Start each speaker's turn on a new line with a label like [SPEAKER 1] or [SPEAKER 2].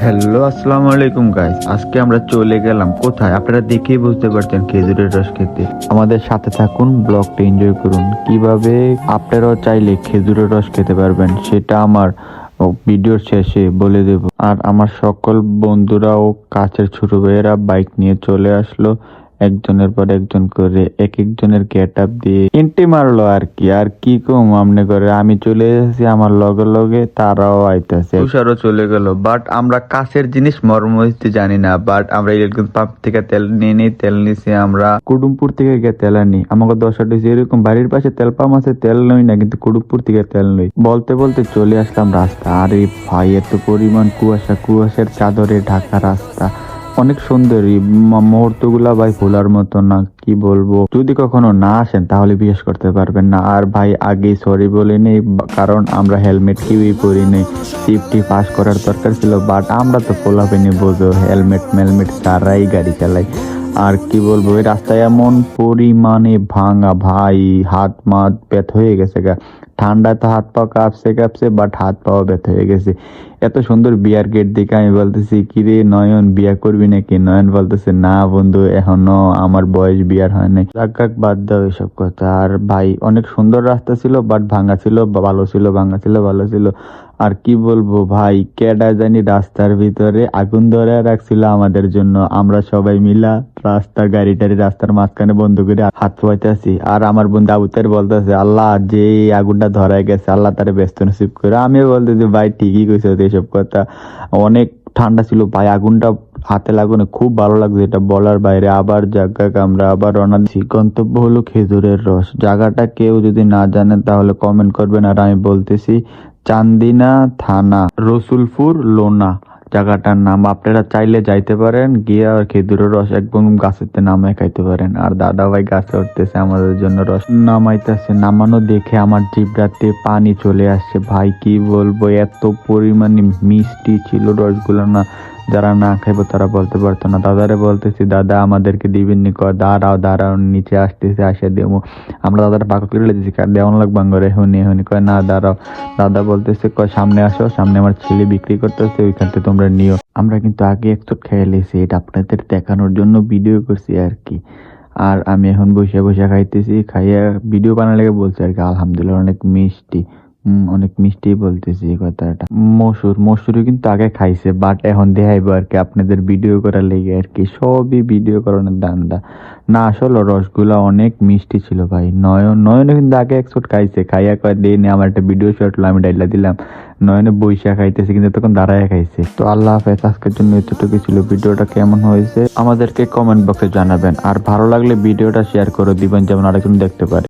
[SPEAKER 1] Hello, আসসালামু আলাইকুম guys. আজকে আমরা চলে গেলাম কোথায়, আপনারা দেখেই বুঝতে পারছেন, খেজুরের রস খেতে। আমাদের সাথে থাকুন, ব্লগটা এনজয় করুন। কিভাবে আপনারাও চাইলে খেজুরের রস খেতে পারবেন সেটা আমার ভিডিওর শেষে বলে দেব। আর আমার সকল বন্ধুরা ও কাছের ছোট ভাইয়েরা বাইক নিয়ে চলে আসলো, একজনের পর একজন করে এক একজনের গেট আপ দিয়ে এন্ট্রি মারলো আর কি কম আমনে করে। আমি চলে এসেছি, আমার লগে লগে তারাও আইতেছে, তুষারও চলে গেল। বাট আমরা কাছের জিনিস মর্ম দিতে জানি না। বাট আমরা ইলেকট্রিক পাম্প থেকে তেল নিয়ে নিই, তেল নিছি আমরা কুটুমপুর থেকে গিয়ে তেল আনি। আমাকে দশটা এরকম বাড়ির পাশে তেল পাম্প আছে, তেল নই না, কিন্তু কুটুমপুর থেকে তেল নই। বলতে বলতে চলে আসলাম রাস্তা। আরে ভাই, এত পরিমাণ কুয়াশা, কুয়াশার চাদরে ঢাকা রাস্তা, অনেক সুন্দরী মুহূর্ত গুলা ভাই ভোলার মতো না, কি বলবো। যদি কখনো না আসেন তাহলে বিশ্বাস করতে পারবেন না। আর ভাই আগেই সরি বলে নেই, কারণ আমরা হেলমেট কেউই পরি নেই। সেফটি পাস করার দরকার ছিল, বাট আমরা তো পোলাপেনি বোঝো, হেলমেট ছাড়াই গাড়ি চালাই। আর কি বলবো, এই রাস্তায় এমন পরিমাণে ভাঙা ভাই, হাত মাত ব্যথ হয়ে গেছে গা। ঠান্ডায় তো হাত পা কাঁপছে, বাট হাত পাও ব্যথা হয়ে গেছে। এত সুন্দর বিয়ার গেট দেখে আমি বলতেছি, কিরে নয়ন, বিয়া করবি নাকি? নয়ন বলতেছে, না বন্ধু, এখনো আমার বয়স বিয়ার হয় নাই। রাগ বাদ দাও এসব কথা। আর ভাই অনেক সুন্দর রাস্তা ছিল, বাট ভাঙা ছিল, ভালো ছিল, ভাঙা ছিল, ভালো ছিল। আর কি বলবো ভাই, কেডা জানি রাস্তার ভিতরে আগুন ধরে রাখছিল আমাদের জন্য। আমরা সবাই মিলা গাড়ি টাড়ি রাস্তার মাঝখানে বন্ধ করে হাত পাইতেছি। আর আমার বন্ধু আবুতের বলতেছে, আল্লাহ যে আগুনটা ধরাই গেছে, আল্লাহ তারে ব্যস্ত নসিব করে। আমিও বলতেছি, ভাই ঠিকই কইছো এসব কথা। অনেক ঠান্ডা ছিল ভাই, আগুনটা হাতে লাগুনে খুব ভালো লাগছে, এটা বলার বাইরে। আবার জায়গা আমরা আবার রওনা দিচ্ছি। গন্তব্য হলো খেজুরের রস। জায়গাটা কেউ যদি না জানেন তাহলে কমেন্ট করবেন। আর আমি বলতেছি, চান্দিনা থানা, রসুলপুর, লোনা জায়গাটার নাম। আপনারা চাইলে যাইতে পারেন, গিয়ে আর খেজুরের রস একদম গাছেতে নামায় খাইতে পারেন। আর দাদা ভাই গাছে উঠতেছে আমাদের জন্য রস নামাইতেছে। নামানো দেখে আমার জিভটাতে পানি চলে আসছে ভাই, কি বলবো, এত পরিমাণে মিষ্টি ছিল রসগুলো না, যারা না খাইবো তারা বলতে পারতো না। দাদারে বলতেছি, দাদা আমাদেরকে দিবেন নি? দাঁড়াও নিচে আসতেছে, আসে দেবো। আমরা দাদার পাকা করে দিচ্ছি, দেওয়ান লাগবে করে এখনই কয় না দাঁড়াও। দাদা বলতেছে, কয় সামনে আসো, সামনে আমার ছেলে বিক্রি করতেছে, ওইখান থেকে তোমরা নিও। আমরা কিন্তু আগে এক চোট খেয়ে লেছি, এটা আপনাদের দেখানোর জন্য ভিডিও করছি আর কি। আর আমি এখন বসে বসে খাইতেছি, খাইয়া ভিডিও বানার লেগে বলছি আর কি, আলহামদুলিল্লাহ অনেক মিষ্টি। অনেক মিষ্টি বলতেছি এই কথাটা। মসুরও কিন্তু আগে খাইছে, বাট এখন দেখাইবো আর কি আপনাদের ভিডিও করার লেগে আর কি। সবই ভিডিও করানোর দান্দা না। আসলে রসগুলা অনেক মিষ্টি ছিল ভাই। নয়নও কিন্তু আগে এক চোট খাইছে, খাইয়া কয় দিয়ে নে আমার একটা ভিডিও শট, আমি ডাইলা দিলাম। নয়নে বইসা খাইতেছে, কিন্তু তখন দাঁড়ায় খাইছে। তো আল্লাহ হাফেজ, আজকের জন্য এতটুকু ছিল। ভিডিওটা কেমন হয়েছে আমাদেরকে কমেন্ট বক্সে জানাবেন। আর ভালো লাগলে ভিডিওটা শেয়ার করে দিবেন, যেমন আরেকজন দেখতে পারে।